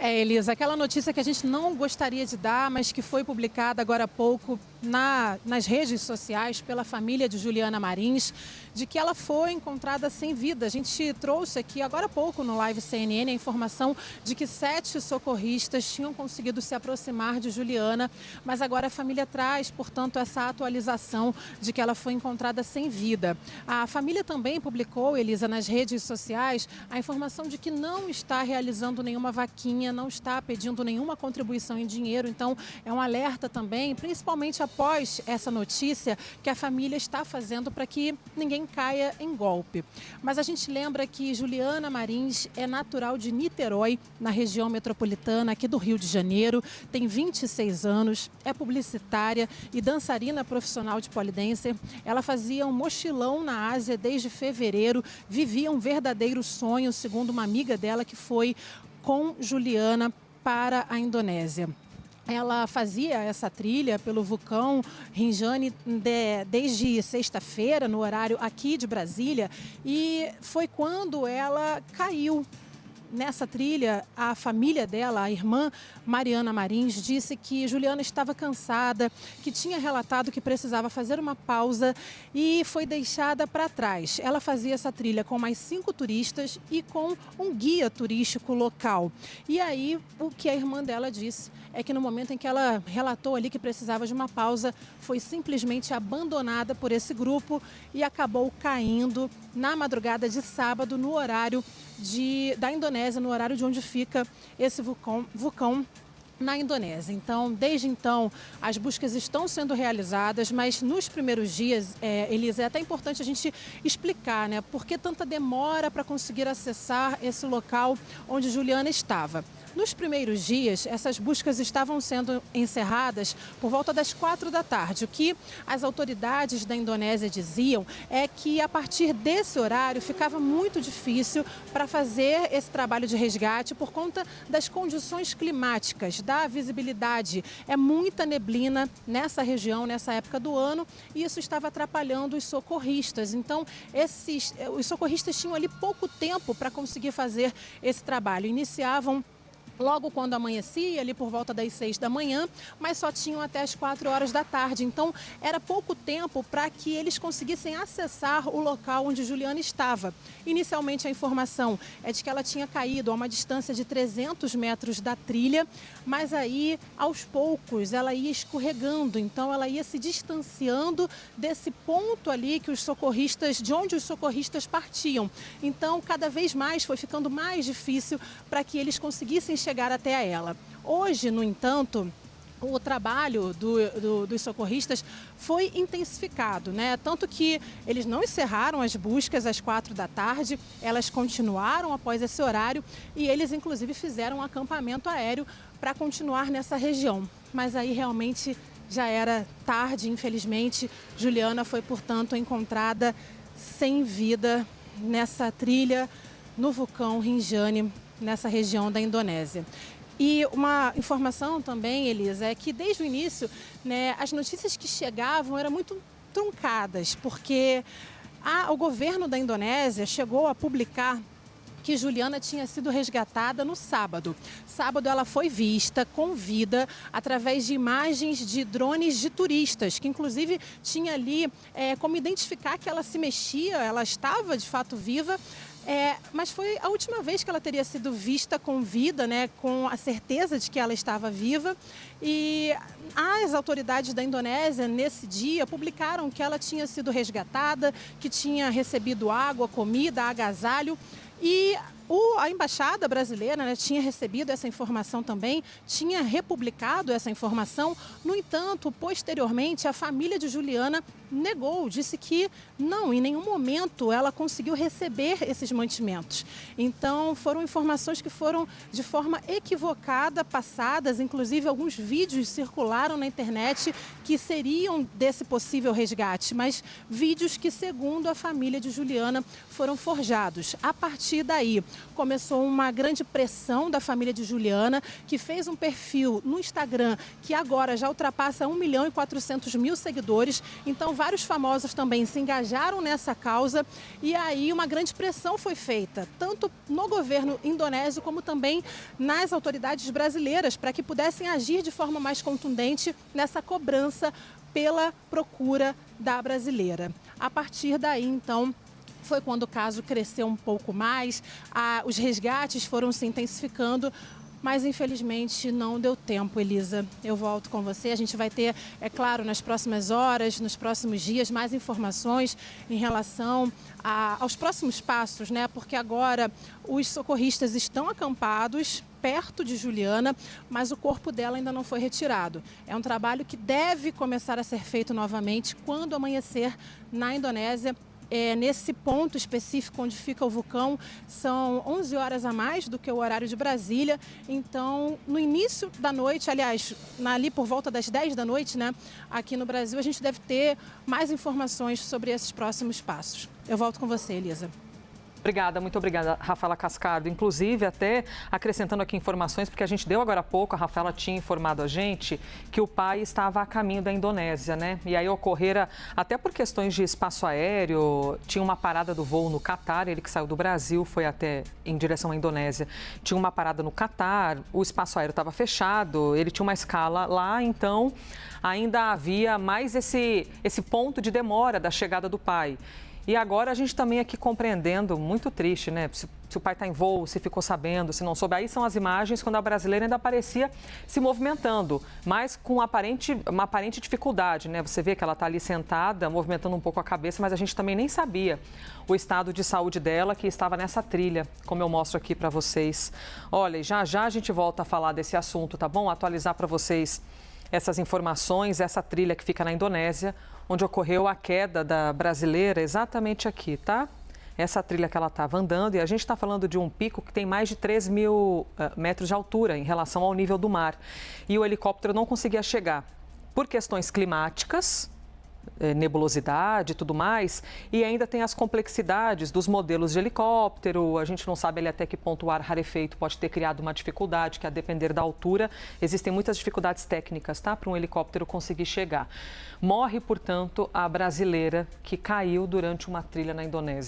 Elisa, aquela notícia que a gente não gostaria de dar, mas que foi publicada agora há pouco nas redes sociais pela família de Juliana Marins, de que ela foi encontrada sem vida. A gente trouxe aqui agora há pouco no Live CNN a informação de que 7 socorristas tinham conseguido se aproximar de Juliana, mas agora a família traz, portanto, essa atualização de que ela foi encontrada sem vida. A família também publicou, Elisa, nas redes sociais, a informação de que não está realizando nenhuma vaquinha, não está pedindo nenhuma contribuição em dinheiro. Então, é um alerta também, principalmente após essa notícia que a família está fazendo para que ninguém caia em golpe. Mas a gente lembra que Juliana Marins é natural de Niterói, na região metropolitana aqui do Rio de Janeiro, tem 26 anos, é publicitária e dançarina profissional de pole dancer. Ela fazia um mochilão na Ásia desde fevereiro, vivia um verdadeiro sonho, segundo uma amiga dela que foi com Juliana para a Indonésia. Ela fazia essa trilha pelo vulcão Rinjani desde sexta-feira, no horário aqui de Brasília, e foi quando ela caiu. Nessa trilha, a família dela, a irmã Mariana Marins, disse que Juliana estava cansada, que tinha relatado que precisava fazer uma pausa e foi deixada para trás. Ela fazia essa trilha com mais 5 turistas e com um guia turístico local. E aí, o que a irmã dela disse é que no momento em que ela relatou ali que precisava de uma pausa, foi simplesmente abandonada por esse grupo e acabou caindo na madrugada de sábado, no horário da Indonésia, no horário de onde fica esse vulcão na Indonésia. Então, desde então, as buscas estão sendo realizadas, mas nos primeiros dias, Elisa, é até importante a gente explicar, né, por que tanta demora para conseguir acessar esse local onde Juliana estava. Nos primeiros dias, essas buscas estavam sendo encerradas por volta das 4 da tarde. O que as autoridades da Indonésia diziam é que a partir desse horário ficava muito difícil para fazer esse trabalho de resgate por conta das condições climáticas, da visibilidade. É muita neblina nessa região, nessa época do ano, e isso estava atrapalhando os socorristas. Então, os socorristas tinham ali pouco tempo para conseguir fazer esse trabalho. Iniciavam logo quando amanhecia, ali por volta das 6 da manhã, mas só tinham até as 4 horas da tarde. Então, era pouco tempo para que eles conseguissem acessar o local onde Juliana estava. Inicialmente, a informação é de que ela tinha caído a uma distância de 300 metros da trilha, mas aí, aos poucos, ela ia escorregando. Então, ela ia se distanciando desse ponto ali de onde os socorristas partiam. Então, cada vez mais foi ficando mais difícil para que eles conseguissem chegar até ela. Hoje, no entanto, o trabalho dos socorristas foi intensificado, né? Tanto que eles não encerraram as buscas às 4 da tarde, elas continuaram após esse horário e eles, inclusive, fizeram um acampamento aéreo para continuar nessa região. Mas aí realmente já era tarde, infelizmente. Juliana foi, portanto, encontrada sem vida nessa trilha no vulcão Rinjani, nessa região da Indonésia. E uma informação também, Elisa, é que desde o início, né, as notícias que chegavam eram muito truncadas, porque o governo da Indonésia chegou a publicar que Juliana tinha sido resgatada no sábado. Sábado ela foi vista com vida através de imagens de drones de turistas, que inclusive tinha ali como identificar que ela se mexia, ela estava de fato viva. Mas foi a última vez que ela teria sido vista com vida, né, com a certeza de que ela estava viva. E as autoridades da Indonésia, nesse dia, publicaram que ela tinha sido resgatada, que tinha recebido água, comida, agasalho. E a embaixada brasileira, né, tinha recebido essa informação também, tinha republicado essa informação. No entanto, posteriormente, a família de Juliana negou, disse que não, em nenhum momento ela conseguiu receber esses mantimentos. Então, foram informações que foram de forma equivocada passadas, inclusive alguns vídeos circularam na internet que seriam desse possível resgate, mas vídeos que, segundo a família de Juliana, foram forjados. A partir daí, começou uma grande pressão da família de Juliana, que fez um perfil no Instagram que agora já ultrapassa 1.400.000 seguidores. Então, vários famosos também se engajaram nessa causa e aí uma grande pressão foi feita, tanto no governo indonésio como também nas autoridades brasileiras, para que pudessem agir de forma mais contundente nessa cobrança pela procura da brasileira. A partir daí, então, foi quando o caso cresceu um pouco mais, os resgates foram se intensificando, mas infelizmente não deu tempo, Elisa. Eu volto com você. A gente vai ter, é claro, nas próximas horas, nos próximos dias, mais informações em relação aos próximos passos, né? Porque agora os socorristas estão acampados perto de Juliana, mas o corpo dela ainda não foi retirado. É um trabalho que deve começar a ser feito novamente quando amanhecer na Indonésia. Nesse ponto específico onde fica o vulcão, são 11 horas a mais do que o horário de Brasília. Então, no início da noite, aliás, ali por volta das 10 da noite, né, aqui no Brasil, a gente deve ter mais informações sobre esses próximos passos. Eu volto com você, Elisa. Obrigada, muito obrigada, Rafaela Cascardo. Inclusive, até acrescentando aqui informações, porque a gente deu agora há pouco, a Rafaela tinha informado a gente que o pai estava a caminho da Indonésia, né? E aí ocorrera, até por questões de espaço aéreo, tinha uma parada do voo no Catar, ele que saiu do Brasil, foi até em direção à Indonésia. Tinha uma parada no Catar, o espaço aéreo estava fechado, ele tinha uma escala lá, então ainda havia mais esse ponto de demora da chegada do pai. E agora a gente também aqui compreendendo, muito triste, né? Se o pai está em voo, se ficou sabendo, se não soube. Aí são as imagens quando a brasileira ainda aparecia se movimentando, mas com uma aparente dificuldade, né? Você vê que ela está ali sentada, movimentando um pouco a cabeça, mas a gente também nem sabia o estado de saúde dela, que estava nessa trilha, como eu mostro aqui para vocês. Olha, já já a gente volta a falar desse assunto, tá bom? Atualizar para vocês essas informações, essa trilha que fica na Indonésia, onde ocorreu a queda da brasileira, exatamente aqui, tá? Essa trilha que ela estava andando, e a gente está falando de um pico que tem mais de 3.000 metros de altura em relação ao nível do mar. E o helicóptero não conseguia chegar por questões climáticas, nebulosidade e tudo mais, e ainda tem as complexidades dos modelos de helicóptero. A gente não sabe ali até que ponto o ar rarefeito pode ter criado uma dificuldade, que a depender da altura, existem muitas dificuldades técnicas, tá? Para um helicóptero conseguir chegar. Morre, portanto, a brasileira que caiu durante uma trilha na Indonésia.